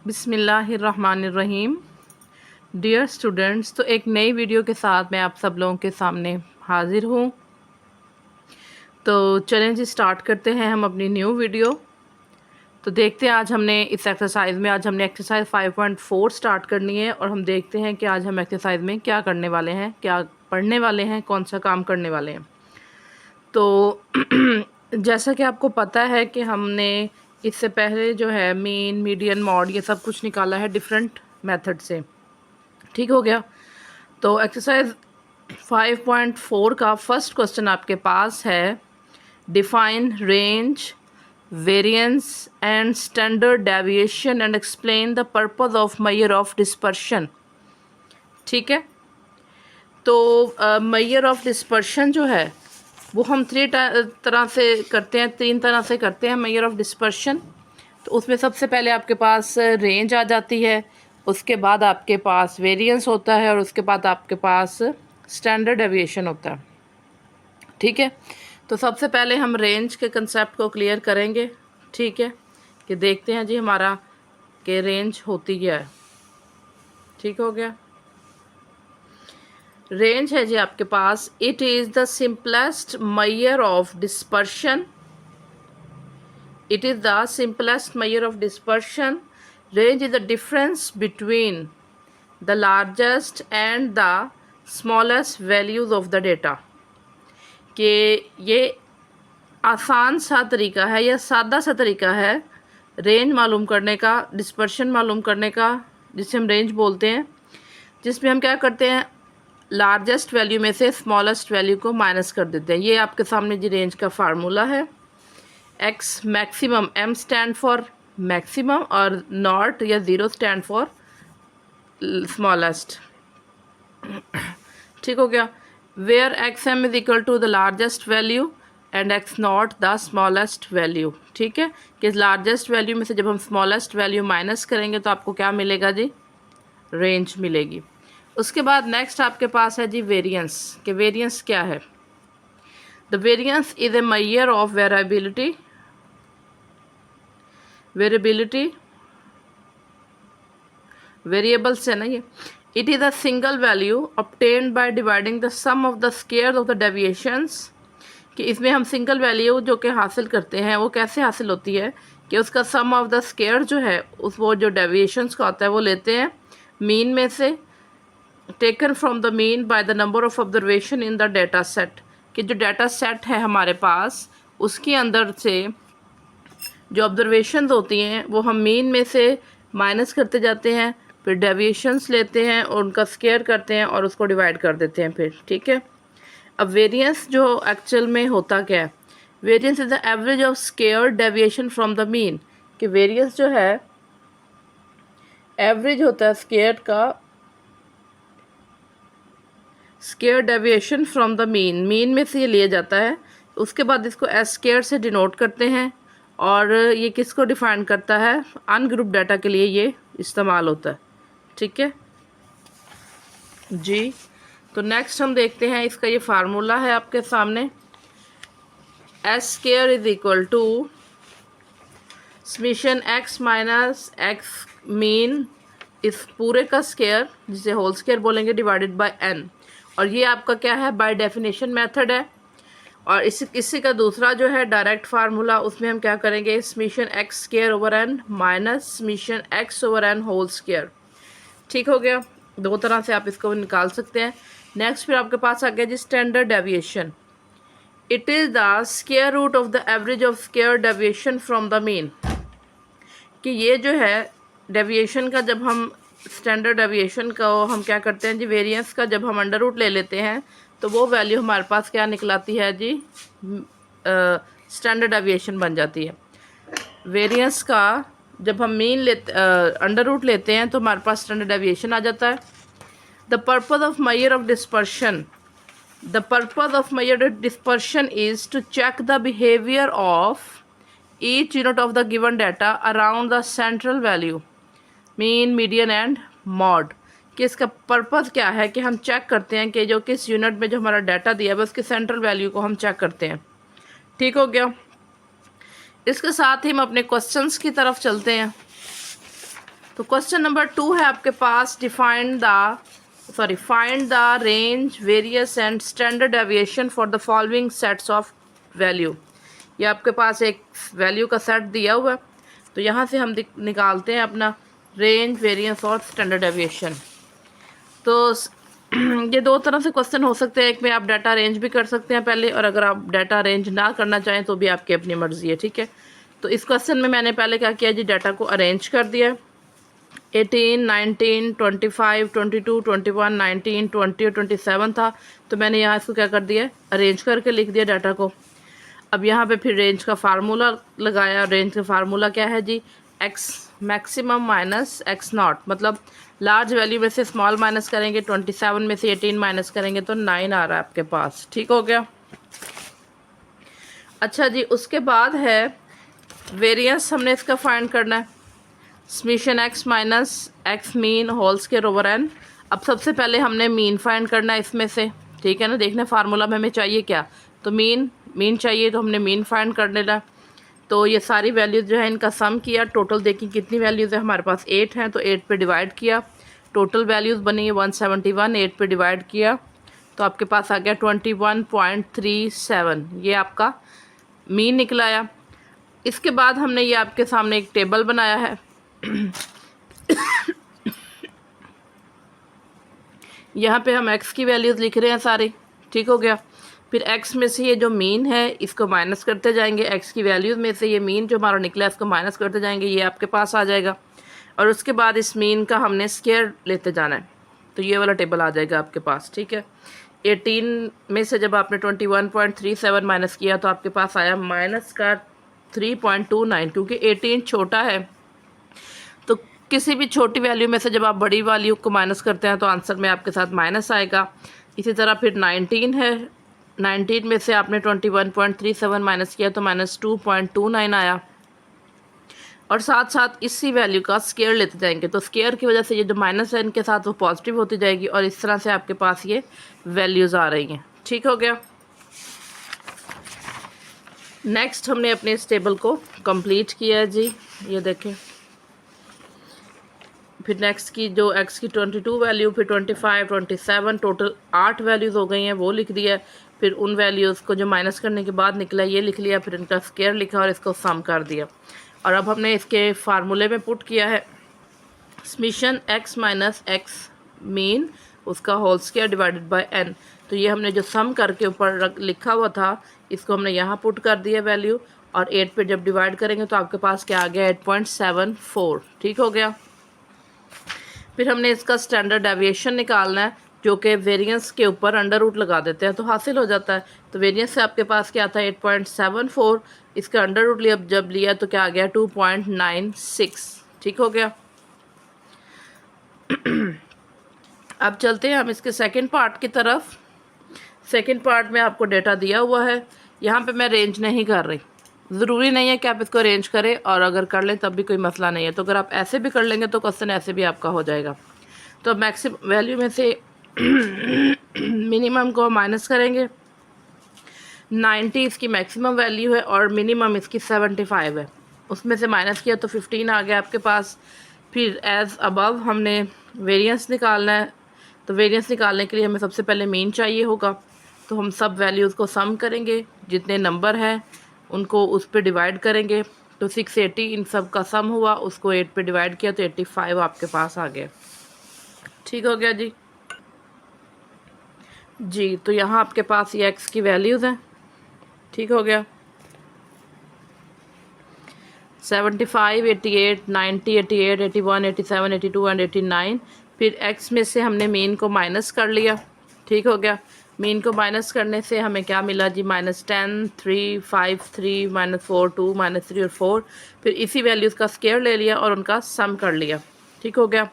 बिस्मिल्लाहिर्रहमानिर्रहीम। Dear students, तो एक नई वीडियो के साथ मैं आप सब लोगों के सामने हाजिर हूँ। तो चलें जी, स्टार्ट करते हैं हम अपनी न्यू वीडियो। तो देखते हैं आज हमने इस एक्सरसाइज में एक्सरसाइज 5.4 स्टार्ट करनी है और हम देखते हैं कि आज हम एक्सरसाइज में क्या करने वाले हैं, क्या पढ़ने वाले हैं, कौन सा काम करने वाले हैं। तो जैसा कि आपको पता है कि हमने इससे पहले जो है मीन, मीडियन, मॉड ये सब कुछ निकाला है डिफरेंट मेथड से। ठीक हो गया। तो एक्सरसाइज 5.4 का फर्स्ट क्वेश्चन आपके पास है, define range, variance and standard deviation and explain the purpose of measure of dispersion. ठीक है। तो मेजर ऑफ डिस्पर्शन जो है वो हम तीन तरह से करते हैं मेजर ऑफ डिस्पर्शन। तो उसमें सबसे पहले आपके पास रेंज आ जाती है, उसके बाद आपके पास वेरिएंस होता है और उसके बाद आपके पास स्टैंडर्ड डेविएशन होता है। ठीक है। तो सबसे पहले हम रेंज के कंसेप्ट को क्लियर करेंगे। ठीक है, कि देखते हैं जी हमारा कि रेंज होती क्या है। ठीक हो गया। रेंज है जी आपके पास, it is the simplest measure of dispersion. It is the simplest measure of dispersion. Range is the difference between the largest and the smallest values of the data. कि ये आसान सा तरीका है या सादा सा तरीका है रेंज मालूम करने का, डिस्पर्शन मालूम करने का, जिसे हम रेंज बोलते हैं, जिसमें हम क्या करते हैं, लार्जेस्ट वैल्यू में से स्मॉलेस्ट वैल्यू को माइनस कर देते हैं। ये आपके सामने जी रेंज का फार्मूला है। X maximum, m stand for maximum और नॉट या ज़ीरो स्टैंड फॉर स्मॉलेस्ट। ठीक हो गया। Where x m is equal to the largest value and x naught the smallest value. ठीक है, कि लार्जेस्ट वैल्यू में से जब हम स्मॉलेस्ट वैल्यू माइनस करेंगे तो आपको क्या मिलेगा जी, रेंज मिलेगी। उसके बाद नेक्स्ट आपके पास है जी वेरिएंस। कि वेरिएंस क्या है? The variance is a measure of variability, variables है ना ये। It is a single value obtained by dividing the sum of the squares of the deviations. कि इसमें हम सिंगल वैल्यू जो कि हासिल करते हैं वो कैसे हासिल होती है, कि उसका सम ऑफ द स्क्वायर जो है उस वो जो डेविएशंस का होता है वो लेते हैं मीन में से, taken from the mean by the number of observation in the data set. कि जो डेटा सेट है हमारे पास उसके अंदर से जो ऑब्जर्वेशंस होती हैं वो हम मीन में से माइनस करते जाते हैं, फिर डेविएशंस लेते हैं और उनका स्क्वायर करते हैं और उसको डिवाइड कर देते हैं फिर। ठीक है। अब वेरिएंस जो एक्चुअल में होता क्या है, variance is the average of squared deviation from the mean. कि वेरिएंस जो है एवरेज होता है स्क्वायर्ड का, square deviation from the mean, mean में से ये लिया जाता है। उसके बाद इसको एस स्क्वायर से डिनोट करते हैं और ये किसको डिफाइन करता है, अनग्रुप डाटा के लिए ये इस्तेमाल होता है। ठीक है जी। तो नेक्स्ट हम देखते हैं, इसका ये फार्मूला है आपके सामने, s square is equal to summation x minus x mean, इस पूरे का स्क्वायर जिसे होल स्क्वायर बोलेंगे, डिवाइडेड बाय एन। और ये आपका क्या है, बाय डेफिनेशन मेथड है। और इसी का दूसरा जो है डायरेक्ट फार्मूला, उसमें हम क्या करेंगे, summation x square over n minus summation x over n whole square. ठीक हो गया। दो तरह से आप इसको निकाल सकते हैं। नेक्स्ट फिर आपके पास आ गया जी standard deviation. It is the square root of the average of square deviation from the mean. कि ये जो है डेविएशन का, जब हम स्टैंडर्ड डेविएशन का हम क्या करते हैं जी, वेरिएंस का जब हम अंडर रूट ले लेते हैं तो वो वैल्यू हमारे पास क्या निकलाती है जी, स्टैंडर्ड डेविएशन बन जाती है। वेरिएंस का जब हम मीन लेते अंडर रूट लेते हैं तो हमारे पास स्टैंडर्ड डेविएशन आ जाता है। The purpose of measure of dispersion, the purpose of measure of dispersion is to check the behaviour of each unit of the given data around the central value mean, median and mode. कि इसका purpose क्या है, कि हम check करते हैं कि जो किस यूनिट में जो हमारा डाटा दिया है उसकी सेंट्रल वैल्यू को हम चेक करते हैं। ठीक हो गया। इसके साथ ही हम अपने क्वेश्चंस की तरफ चलते हैं। तो क्वेश्चन नंबर 2 है आपके पास, find the range, variance and standard deviation for the following sets of value. ये आपके पास एक वैल्यू का सेट दिया हुआ है, तो यहाँ से हम निकालते हैं अपना रेंज, वेरियंस और स्टैंडर्ड डेविएशन। तो ये दो तरह से क्वेश्चन हो सकते हैं, एक में आप डाटा अरेंज भी कर सकते हैं पहले, और अगर आप डाटा अरेंज ना करना चाहें तो भी आपकी अपनी मर्ज़ी है, ठीक है। तो इस क्वेश्चन में मैंने पहले क्या किया जी, डाटा को अरेंज कर दिया। 18, 19, 25, 22, 21, 19, 20 और 27 था, तो मैंने यहाँ इसको क्या कर दिया, अरेंज करके लिख दिया डाटा को। अब यहाँ पे फिर रेंज का फार्मूला लगाया। रेंज का फार्मूला क्या है जी, x maximum minus x nought, मतलब लार्ज वैल्यू में से स्मॉल माइनस करेंगे, 27 में से 18 माइनस करेंगे तो 9 आ रहा है आपके पास, ठीक हो गया। अच्छा जी, उसके बाद है वेरिएंस, हमने इसका फाइंड करना है, summation x minus x mean whole square over n. अब सबसे पहले हमने मीन फाइंड करना है इसमें से, ठीक है ना। देखना फार्मूला में हमें चाहिए क्या, तो मीन चाहिए, तो हमने मीन फाइंड करने ला। तो ये सारी वैल्यूज़ जो है इनका सम किया, टोटल देखिए कितनी वैल्यूज़ है हमारे पास, 8 हैं, तो 8 पे डिवाइड किया, टोटल वैल्यूज़ बनी है 171, 8 पे डिवाइड किया तो आपके पास आ गया 21.37, ये आपका मीन निकलाया। इसके बाद हमने ये आपके सामने एक टेबल बनाया है यहाँ पे हम x की वैल्यूज़ लिख रहे हैं सारी, ठीक हो गया। फिर x में से ये जो मीन है इसको माइनस करते जाएंगे, x की वैल्यूज़ में से ये मीन जो हमारा निकला है इसको माइनस करते जाएंगे, ये आपके पास आ जाएगा। और उसके बाद इस मीन का हमने स्क्वायर लेते जाना है, तो ये वाला टेबल आ जाएगा आपके पास, ठीक है। 18 में से जब आपने 21.37 माइनस किया तो आपके पास आया माइनस का 3.29, क्योंकि 18 छोटा है, तो किसी भी छोटी वैल्यू में से जब आप बड़ी वैल्यू को माइनस करते हैं तो आंसर में आपके साथ माइनस आएगा। इसी तरह फिर 19 है, 19 में से आपने 21.37 माइनस किया तो माइनस 2.29 आया। और साथ साथ इसी वैल्यू का स्क्वायर लेते जाएंगे, तो स्क्वायर की वजह से ये जो माइनस है इनके साथ वो पॉजिटिव होती जाएगी, और इस तरह से आपके पास ये वैल्यूज़ आ रही हैं, ठीक हो गया। नेक्स्ट हमने अपने इस टेबल को कंप्लीट किया है जी, ये देखें। फिर नेक्स्ट की जो x की 22 वैल्यू, फिर 25, 27, टोटल 8 वैल्यूज़ हो गई हैं, वो लिख दिया। फिर उन वैल्यूज़ को जो माइनस करने के बाद निकला ये लिख लिया, फिर इनका स्क्वायर लिखा और इसको सम कर दिया। और अब हमने इसके फार्मूले में पुट किया है summation x minus x mean उसका whole square divided by n। तो ये हमने जो सम करके ऊपर लिखा हुआ था इसको हमने यहाँ पुट कर दिया वैल्यू, और 8 पे जब डिवाइड करेंगे तो आपके पास क्या आ गया, 8.74, ठीक हो गया। फिर हमने इसका स्टैंडर्ड डेविएशन निकालना है, जो कि वेरिएंस के ऊपर अंडर रूट लगा देते हैं तो हासिल हो जाता है। तो वेरिएंस से आपके पास क्या था, 8.74, इसका अंडर रूट लिया, जब लिया तो क्या आ गया, 2.96, ठीक हो गया। अब चलते हैं हम इसके सेकंड पार्ट की तरफ। सेकंड पार्ट में आपको डेटा दिया हुआ है, यहाँ पे मैं रेंज नहीं कर रही, ज़रूरी नहीं है कि आप इसको अरेंज करें, और अगर कर लें तब भी कोई मसला नहीं है। तो अगर आप ऐसे भी कर लेंगे तो क्वेश्चन ऐसे भी आपका हो जाएगा। तो अब मैक्सिमम वैल्यू में से मिनिमम को माइनस करेंगे, 90 इसकी मैक्सिमम वैल्यू है और मिनिमम इसकी 75 है, उसमें से माइनस किया तो 15 आ गया आपके पास। फिर एज़ अबव हमने वेरिएंस निकालना है, तो वेरिएंस निकालने के लिए हमें सबसे पहले मीन चाहिए होगा, तो हम सब वैल्यूज़ को सम करेंगे, जितने नंबर हैं उनको उस पर डिवाइड करेंगे, तो 680 इन सब का सम हुआ, उसको 8 पे डिवाइड किया तो 85 आपके पास आ गया, ठीक हो गया जी। जी तो यहाँ आपके पास ये x की वैल्यूज़ हैं, ठीक हो गया। 75, 88, 90, 88, 81, 87, 82 एंड 89। फिर x में से हमने मीन को माइनस कर लिया, ठीक हो गया। मीन को माइनस करने से हमें क्या मिला जी, -10, 3, 5, 3, -4, 2, -3 और 4। फिर इसी वैल्यूज़ का स्क्वायर ले लिया और उनका सम कर लिया, ठीक हो गया।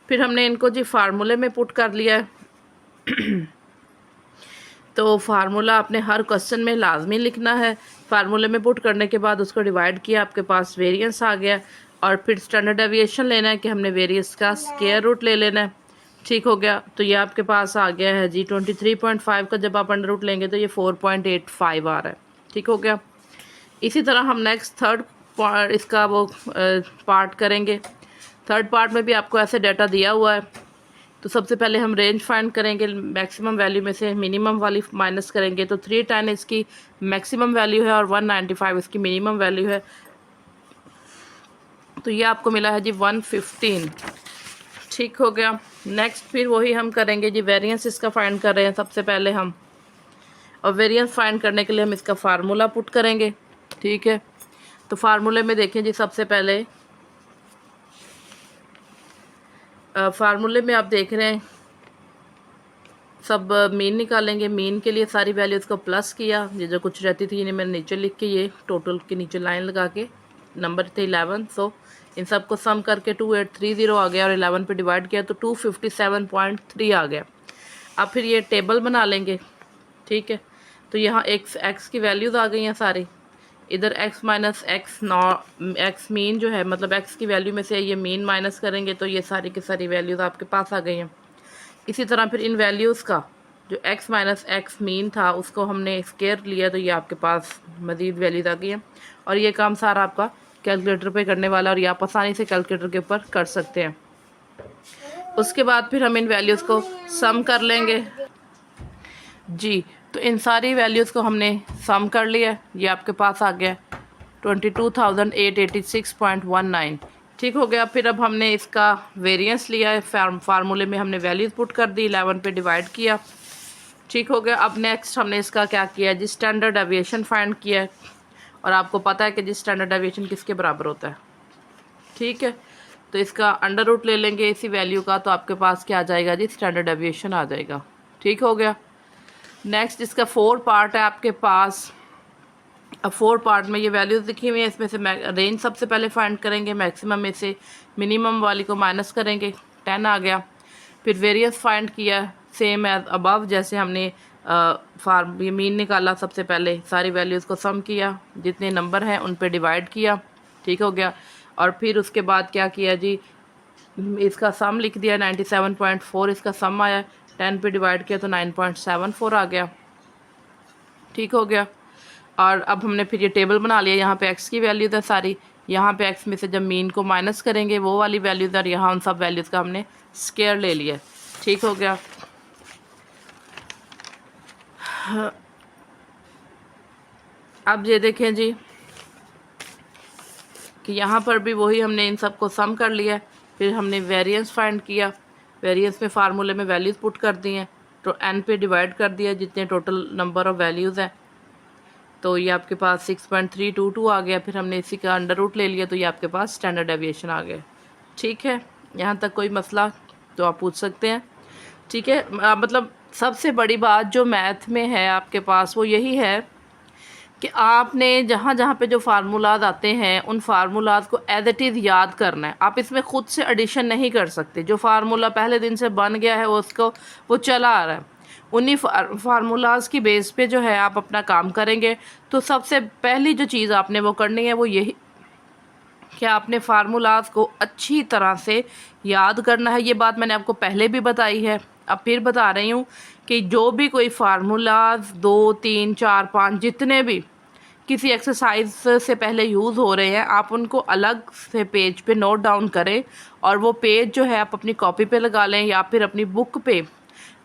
फिर हमने इनको जी फार्मूले में पुट कर लिया है तो फार्मूला आपने हर क्वेश्चन में लाजमी लिखना है। फार्मूले में पुट करने के बाद उसको डिवाइड किया, आपके पास वेरिएंस आ गया, और फिर स्टैंडर्ड डेविएशन लेना है कि हमने वेरिएंस का स्क्वायर रूट ले लेना है, ठीक हो गया। तो ये आपके पास आ गया है जी 23.5 का जब आप अंडर रूट लेंगे तो ये 4.85 आ रहा है, ठीक हो गया। इसी तरह हम नेक्स्ट थर्ड इसका वो पार्ट करेंगे। थर्ड पार्ट में भी आपको ऐसे डाटा दिया हुआ है। तो सबसे पहले हम रेंज फाइंड करेंगे, मैक्सिमम वैल्यू में से मिनिमम वाली माइनस करेंगे। तो 310 इसकी मैक्सिमम वैल्यू है और 195 इसकी मिनिमम वैल्यू है। तो ये आपको मिला है जी 115। ठीक हो गया। नेक्स्ट फिर वही हम करेंगे जी, वेरिएंस इसका फाइंड कर रहे हैं सबसे पहले हम, और वेरिएंस फाइंड करने के लिए हम इसका फार्मूला पुट करेंगे। ठीक है, तो फार्मूले में देखें जी, सबसे पहले फार्मूले में आप देख रहे हैं सब मीन निकालेंगे। मीन के लिए सारी वैल्यूज़ को प्लस किया, ये जो कुछ रहती थी इन्हें मैंने नीचे लिख के, ये टोटल के नीचे लाइन लगा के, नंबर थे 11, सो इन सब को सम करके 2830 आ गया और 11 पे डिवाइड किया तो 257.3 आ गया। अब फिर ये टेबल बना लेंगे। ठीक है, तो यहाँ एक्स की वैल्यूज़ आ गई हैं सारी, इधर x माइनस एक्स मीन जो है, मतलब x की वैल्यू में से ये मीन माइनस करेंगे तो ये सारी की सारी वैल्यूज़ आपके पास आ गई हैं। इसी तरह फिर इन वैल्यूज़ का जो x माइनस एक्स मीन था उसको हमने स्केयर लिया तो ये आपके पास मज़ीद वैल्यूज़ आ गई हैं। और ये काम सारा आपका कैलकुलेटर पे करने वाला, और ये आप आसानी से कैलकुलेटर के ऊपर कर सकते हैं। उसके बाद फिर हम इन वैल्यूज़ को सम कर लेंगे जी। तो इन सारी वैल्यूज़ को हमने सम कर लिया, ये आपके पास आ गया 22,886.19। ठीक हो गया। फिर अब हमने इसका वेरिएंस लिया है, फार्मूले में हमने वैल्यूज़ पुट कर दी, 11 पे डिवाइड किया। ठीक हो गया। अब नेक्स्ट हमने इसका क्या किया जी, स्टैंडर्ड डेविएशन फाइंड किया है, और आपको पता है कि जी स्टैंडर्ड डेविएशन किसके बराबर होता है। ठीक है, तो इसका अंडर रूट ले लेंगे इसी वैल्यू का, तो आपके पास क्या आ जाएगा जी, स्टैंडर्ड डेविएशन आ जाएगा। ठीक हो गया। नेक्स्ट इसका 4 पार्ट है आपके पास। अब 4 पार्ट में ये वैल्यूज़ लिखी हुई है, इसमें से रेंज सबसे पहले फाइंड करेंगे, मैक्सिमम में से मिनिमम वाली को माइनस करेंगे, 10 आ गया। फिर वेरिएंस फाइंड किया सेम एज अबव, जैसे हमने ये मीन निकाला, सबसे पहले सारी वैल्यूज़ को सम किया, जितने नंबर हैं उन पे डिवाइड किया। ठीक हो गया। और फिर उसके बाद क्या किया जी, इसका सम लिख दिया 97.4 इसका सम आया, 10 पे डिवाइड किया तो 9.74 आ गया। ठीक हो गया। और अब हमने फिर ये टेबल बना लिया, यहाँ पे x की वैल्यूज़ है सारी, यहाँ पे x में से जब मीन को माइनस करेंगे वो वाली वैल्यूज़, और यहाँ उन सब वैल्यूज़ का हमने स्क्वायर ले लिया। ठीक हो गया। अब ये देखें जी कि यहाँ पर भी वही हमने इन सब को सम कर लिया। फिर हमने वेरिएंस फाइंड किया, वेरिएंस में फार्मूले में वैल्यूज़ पुट कर दी हैं, तो n पे डिवाइड कर दिया जितने टोटल नंबर ऑफ़ वैल्यूज़ हैं, तो ये आपके पास 6.322 आ गया। फिर हमने इसी का अंडर रूट ले लिया, तो ये आपके पास स्टैंडर्ड डेविएशन आ गया। ठीक है, यहाँ तक कोई मसला तो आप पूछ सकते हैं। ठीक है, मतलब सबसे बड़ी बात जो मैथ में है आपके पास वो यही है कि आपने जहाँ जहाँ पे जो फार्मूलाज आते हैं उन फार्मूलाज को एज इट इज़ याद करना है। आप इसमें ख़ुद से एडिशन नहीं कर सकते। जो फार्मूला पहले दिन से बन गया है वो चला आ रहा है, उन्हीं फार्मूलाज की बेस पे जो है आप अपना काम करेंगे। तो सबसे पहली जो चीज़ आपने वो करनी है वो यही कि आपने फार्मूलाज को अच्छी तरह से याद करना है। ये बात मैंने आपको पहले भी बताई है, अब फिर बता रही हूँ कि जो भी कोई फार्मूलाज 2, 3, 4, 5 जितने भी किसी एक्सरसाइज से पहले यूज़ हो रहे हैं, आप उनको अलग से पेज पे नोट डाउन करें, और वो पेज जो है आप अपनी कॉपी पे लगा लें या फिर अपनी बुक पे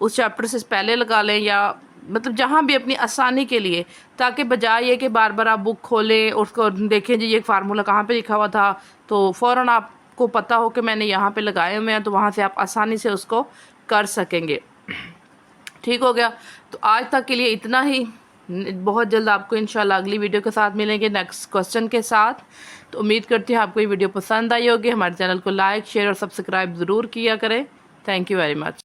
उस चैप्टर से पहले लगा लें, या मतलब जहाँ भी अपनी आसानी के लिए, ताकि बजाय ये कि बार बार आप बुक खोलें उसको देखें जी ये फार्मूला कहाँ पे लिखा हुआ था, तो फ़ौरन आपको पता हो कि मैंने यहाँ पे लगाए हुए हैं, तो वहाँ से आप आसानी से उसको कर सकेंगे। ठीक हो गया। तो आज तक के लिए इतना ही। बहुत जल्द आपको इंशाल्लाह अगली वीडियो के साथ मिलेंगे नेक्स्ट क्वेश्चन के साथ। तो उम्मीद करती हूँ आपको ये वीडियो पसंद आई होगी। हमारे चैनल को लाइक, शेयर और सब्सक्राइब ज़रूर किया करें। Thank you very much.